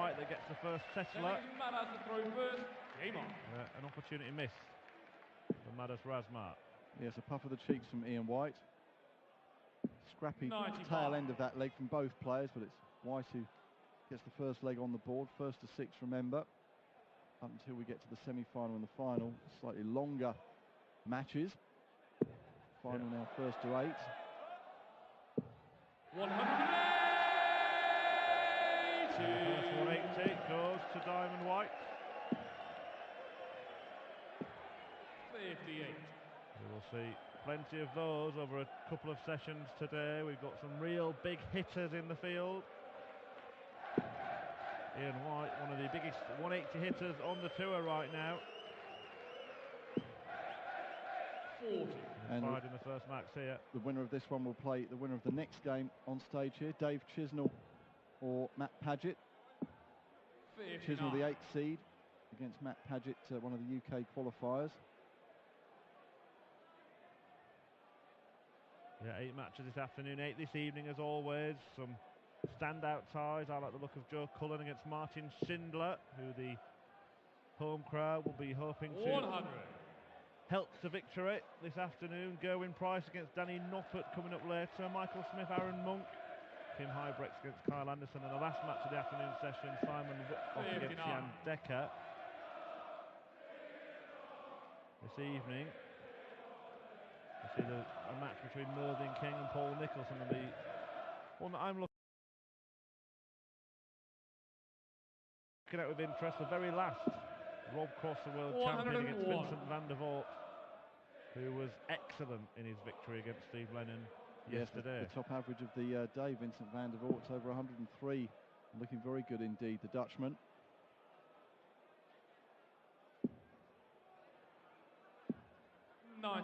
White that gets the first settler. Madars to throw first. Game on. An opportunity missed for Madars Razma. Yes, a puff of the cheeks from Ian White. Scrappy 95. tail end of that leg from both players, but it's White who gets the first leg on the board. First to 6, remember, up until we get to the semi-final and the final. Slightly longer matches. Final now first to 8. 180. First 180 goes to Diamond White. 58. We will see plenty of those over a couple of sessions today. We've got some real big hitters in the field. Ian White, one of the biggest 180 hitters on the tour right now. 40. And Fired in the first max here. the winner of this one will play the winner of the next game on stage here, Dave Chisnell or Matt Paget. 59. Chisnell, the 8th seed, against Matt Paget, one of the UK qualifiers. Yeah, 8 matches this afternoon, 8 this evening as always. Some standout ties. I like the look of Joe Cullen against Martin Schindler, who the home crowd will be hoping to 100. help to victory this afternoon. Gerwin Price against Danny Noppert coming up later. Michael Smith, Aaron Monk, Kim Hybrex against Kyle Anderson, and the last match of the afternoon session, Simon Whitlock against Jan Decker. This evening, you see a match between Mervyn King and Paul Nicholson, and the one that I'm looking at with interest, the very last Rob Cross, the world champion, against 101. Vincent van der Voort, who was excellent in his victory against Steve Lennon yesterday. The top average of the day, Vincent van der Voort's over 103, looking very good indeed, the Dutchman. $98.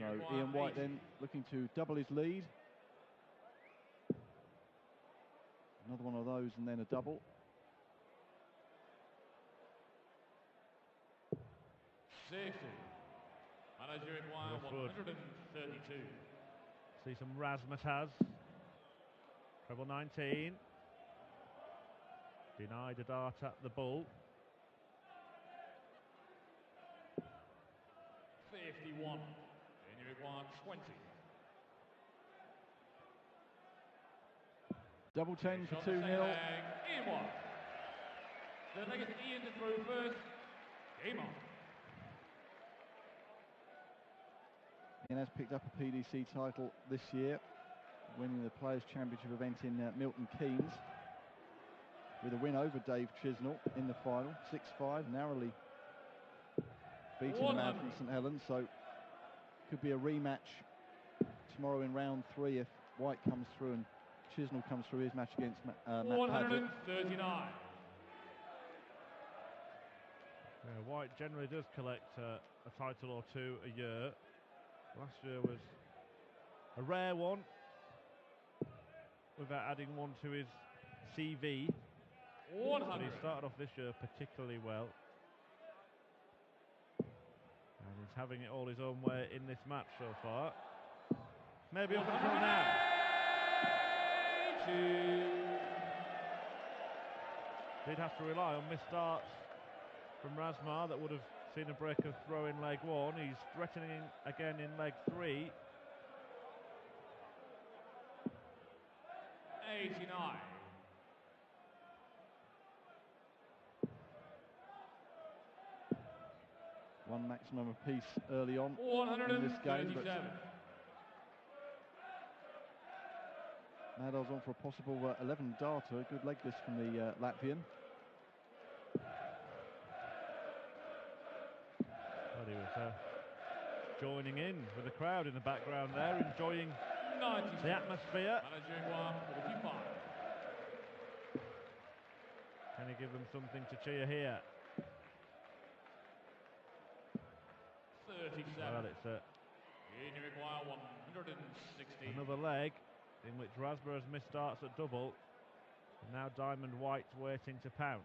So Ian White then looking to double his lead. Another one of those and then a double. 60. Manager require 132. See some razzmatazz. Treble 19. Denied a dart at the bull. 51. And you require 20. Double 10 for Shot 2-0. Ian White. The leg is Ian to throw first. Game on. Ian has picked up a PDC title this year, winning the Players' Championship event in Milton Keynes with a win over Dave Chisnell in the final, 6-5, narrowly beating the man from St Helens. So could be a rematch tomorrow in round 3 if White comes through and Chisnell comes through his match against Matt Paget. 139. Yeah, White generally does collect a title or two a year. Last year was a rare one, without adding one to his CV. 100. But he started off this year particularly well. And he's having it all his own way in this match so far. Maybe up until now. He'd have to rely on missed darts from Razma that would have seen a break of throw in leg 1. He's threatening again in leg 3. 89. One maximum apiece early on in this game. 137. Madars on for a possible 11 darter. Good leg this from the Latvian. Well, he was joining in with the crowd in the background there, enjoying the atmosphere. Managing 145. Can he give them something to cheer here? 37. Well, it's You require 160. another leg in which Razma has missed darts at double. And now Diamond White waiting to pounce.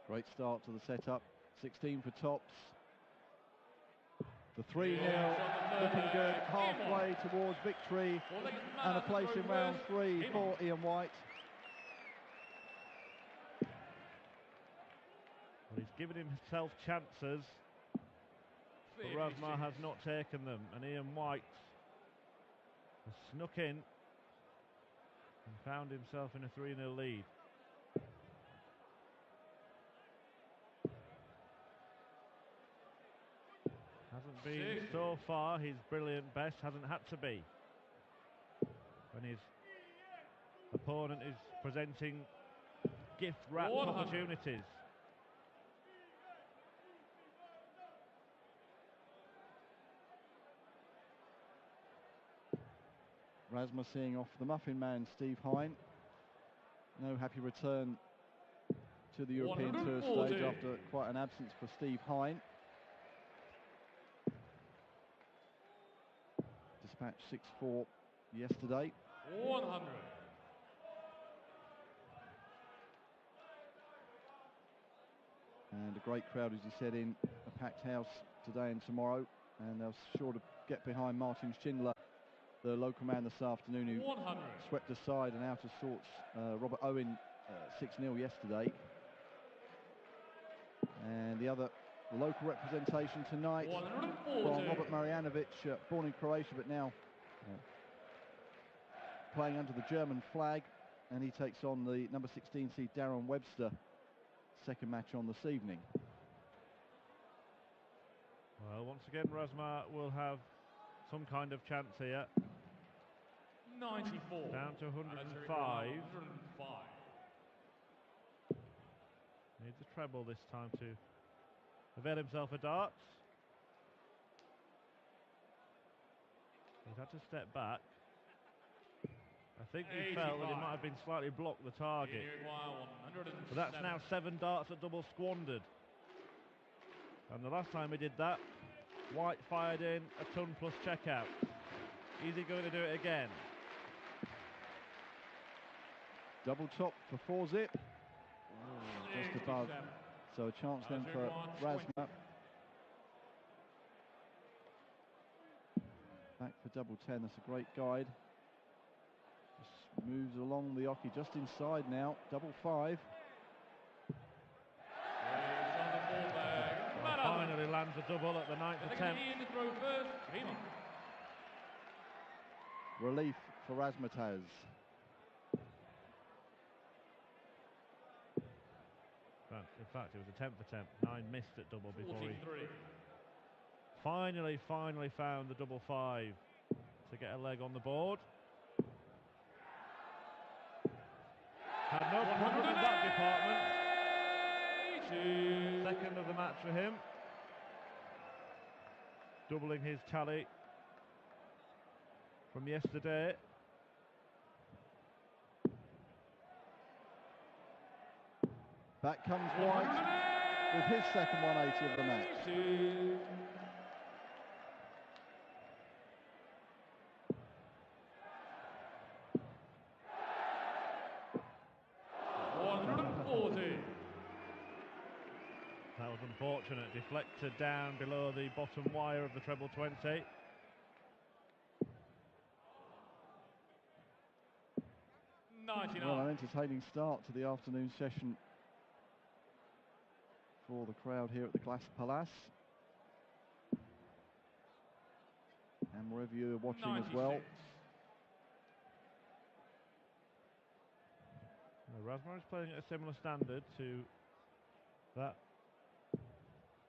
Great start to the setup. 16 for tops. The 3-0 looking good, halfway towards victory and a place in round 3 for Ian White. Well, he's given himself chances, but Razma has not taken them, and Ian White has snuck in and found himself in a 3-0 lead. Hasn't been so far his brilliant best, hasn't had to be when his opponent is presenting gift-wrapped opportunities. Razma seeing off the Muffin Man, Steve Hine. No happy return to the European Tour stage after quite an absence for Steve Hine. Dispatched 6-4 yesterday. 100. And a great crowd, as you said, in a packed house today and tomorrow. And they're sure to get behind Martin Schindler, the local man this afternoon, who 100. swept aside and out of sorts Robert Owen 6-0 yesterday. And the other local representation tonight from Robert Marjanovic, born in Croatia but now playing under the German flag, and he takes on the number 16 seed Darren Webster, second match on this evening. Well, once again Razma will have some kind of chance here. 94. Down to 105. 105. Needs a treble this time to avail himself of darts. He's had to step back. I think he felt that he might have been slightly blocked the target. But that's now 7 darts at double squandered. And the last time he did that, White fired in a ton plus checkout. Is he going to do it again? Double top for 4-zip. Just above. So a chance then for Razma. Back for double 10. That's a great guide. Just moves along the oche just inside now. Double 5. Finally lands a double at the 9th attempt. Relief for Razmataz. In fact, it was a 10th attempt. 9 missed at double before he finally found the double 5 to get a leg on the board. Had no problem in that department. Second of the match for him, doubling his tally from yesterday. Back comes White with his second 180 of the match. That was unfortunate, deflected down below the bottom wire of the treble 20. Well, an entertaining start to the afternoon session for the crowd here at the Glass Palace. And wherever you're watching 96. As well. Razma is playing at a similar standard to that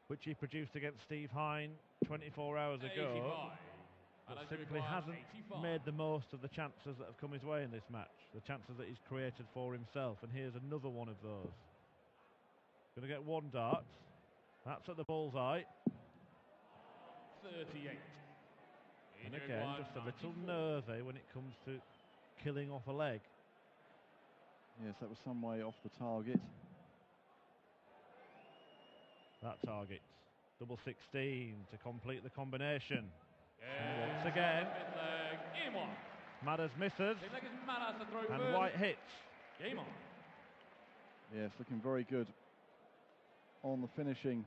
which he produced against Steve Hine 24 hours ago, but simply hasn't made the most of the chances that have come his way in this match, the chances that he's created for himself, and here's another one of those. Going to get 1 dart, that's at the bullseye. 38. And again, just a little nervy when it comes to killing off a leg. Yes, that was some way off the target. That target, double 16 to complete the combination. And once again, Madars misses, and White hits. Game on. Yes, looking very good on the finishing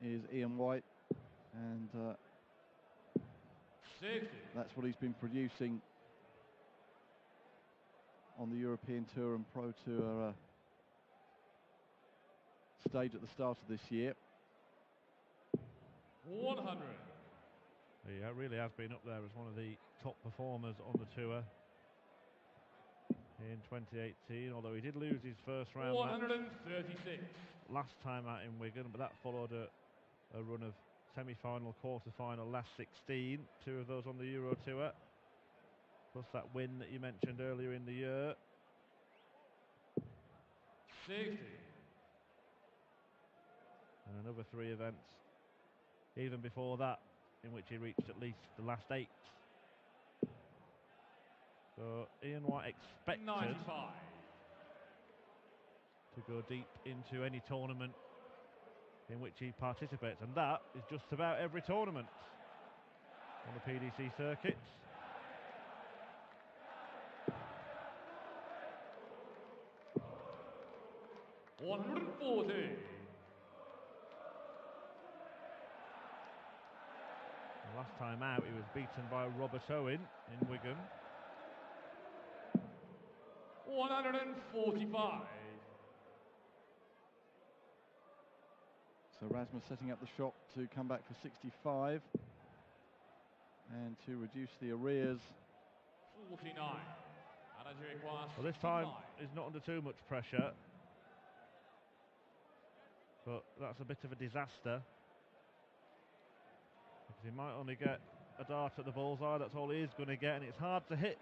is Ian White. And 60. that's what he's been producing on the European Tour and Pro Tour stage at the start of this year. 100. He really has been up there as one of the top performers on the tour in 2018, although he did lose his first round match 136. last time out in Wigan, but that followed a run of semi-final, quarter-final, last 16, 2 of those on the Euro Tour, plus that win that you mentioned earlier in the year. 60. And another 3 events even before that in which he reached at least the last 8. So Ian White expected 95. to go deep into any tournament in which he participates, and that is just about every tournament on the PDC circuits. $140. The last time out he was beaten by Robert Owen in Wigan. 145. So Razma setting up the shop to come back for 65 and to reduce the arrears. 49. Well, this time he's not under too much pressure, but that's a bit of a disaster because he might only get a dart at the bullseye. That's all he is going to get, and it's hard to hit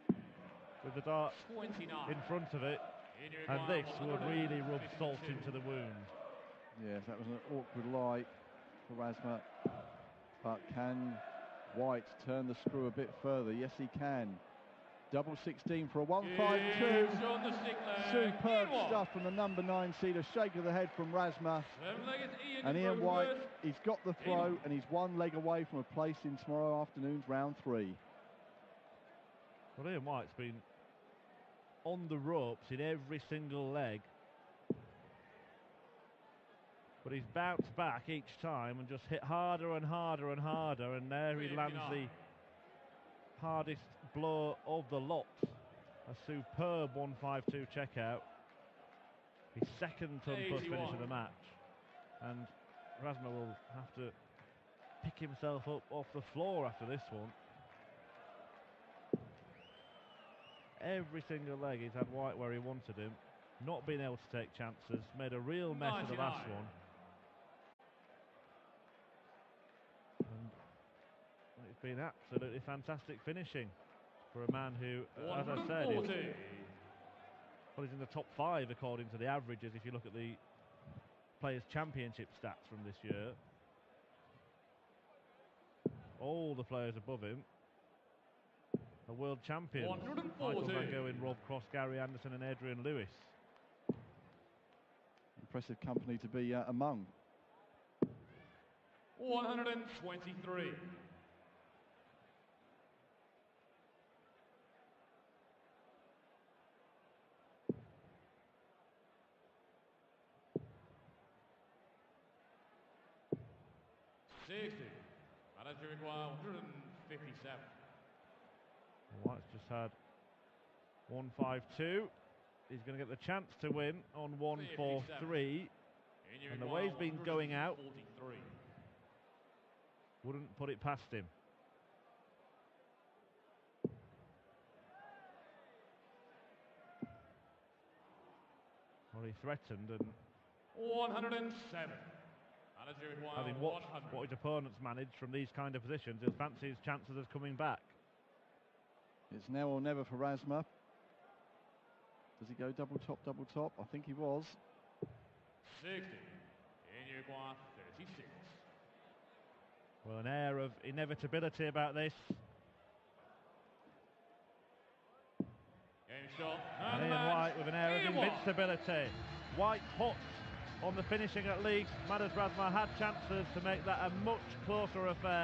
with the dart 29. in front of it, and this would really rub salt into the wound. Yes, that was an awkward lie for Razma, but can White turn the screw a bit further? Yes, he can. Double 16 for a 152. Superb stuff from the number 9 seed. A shake of the head from Razma. And Ian White, he's got the throw and he's 1 leg away from a place in tomorrow afternoon's round 3. Well, Ian White's been on the ropes in every single leg, but he's bounced back each time and just hit harder and harder and harder, and there he lands the hardest blow of the lot. A superb 152 checkout. His second ton-plus finish of the match, and Razma will have to pick himself up off the floor after this one. Every single leg he's had White where he wanted him, not been able to take chances, made a real mess of the last one. And it's been absolutely fantastic finishing for a man who, as I said, he's in the top 5 according to the averages if you look at the Players' Championship stats from this year. All the players above him are world champions. Michael Van Gerwen, Rob Cross, Gary Anderson and Adrian Lewis. Impressive company to be among. 123. Manager require 157. White's just had 152. He's going to get the chance to win on 143. And the way he's been going out, 43. wouldn't put it past him. Well, he threatened, and 107. having watched what his opponents managed from these kind of positions, he'll fancy his chances of coming back. It's now or never for Razma. Does he go double top, double top? I think he was. 60. In Uruguay, 36. Well, an air of inevitability about this. Game shot. And Ian White with an air of invincibility. White hot on the finishing at least. Madars Razma had chances to make that a much closer affair.